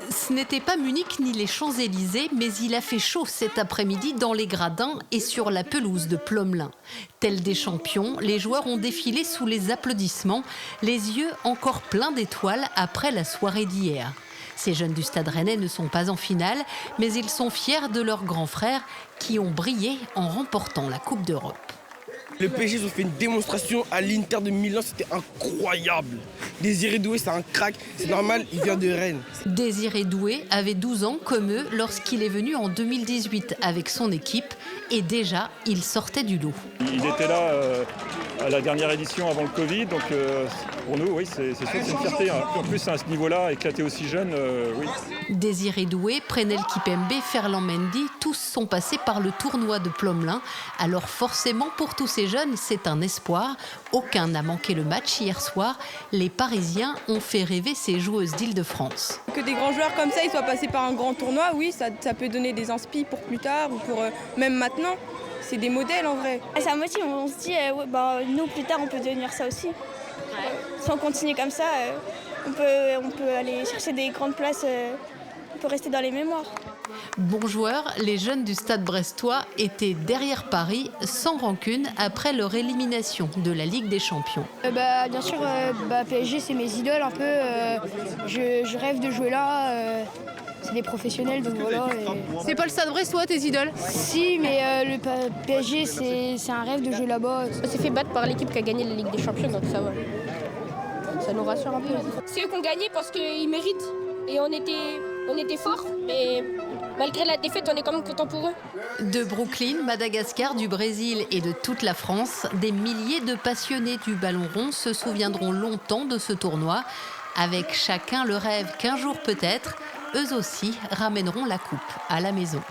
Ce n'était pas Munich ni les Champs-Élysées, mais il a fait chaud cet après-midi dans les gradins et sur la pelouse de Plomelin. Tels des champions, les joueurs ont défilé sous les applaudissements, les yeux encore pleins d'étoiles après la soirée d'hier. Ces jeunes du Stade Rennais ne sont pas en finale, mais ils sont fiers de leurs grands frères qui ont brillé en remportant la Coupe d'Europe. Le PSG, ils ont fait une démonstration à l'Inter de Milan, c'était incroyable. Désiré Doué, c'est un crack, c'est normal, il vient de Rennes. Désiré Doué avait 12 ans comme eux lorsqu'il est venu en 2018 avec son équipe et déjà, il sortait du lot. Il était là à la dernière édition avant le Covid, donc pour nous, oui, c'est sûr que c'est une fierté. En plus, à ce niveau-là, éclater aussi jeune, oui. Désiré Doué, Prenel Kipembe, Ferland Mendy, tous sont passés par le tournoi de Plomelin. Alors forcément, pour tous ces jeunes, c'est un espoir. Aucun n'a manqué le match hier soir. Les Parisiens ont fait rêver ces joueuses d'Île-de-France. Que des grands joueurs comme ça, ils soient passés par un grand tournoi, oui, ça peut donner des inspi pour plus tard ou pour même maintenant. C'est des modèles en vrai. Ça motive, on se dit, ouais, nous plus tard on peut devenir ça aussi. Si on continue comme ça, on peut aller chercher des grandes places, on peut rester dans les mémoires. Bons joueurs, les jeunes du Stade brestois étaient derrière Paris sans rancune après leur élimination de la Ligue des Champions. Bien sûr, PSG c'est mes idoles un peu. Je rêve de jouer là. C'est des professionnels, donc voilà. C'est pas le Stade brestois, tes idoles? Si, mais le PSG, c'est un rêve de jouer là-bas. On s'est fait battre par l'équipe qui a gagné la Ligue des Champions, donc ça va. Ça nous rassure un peu. C'est eux qui ont gagné parce qu'ils méritent. Et on était forts, mais malgré la défaite, on est quand même contents pour eux. De Brooklyn, Madagascar, du Brésil et de toute la France, des milliers de passionnés du ballon rond se souviendront longtemps de ce tournoi, avec chacun le rêve qu'un jour peut-être, eux aussi ramèneront la coupe à la maison.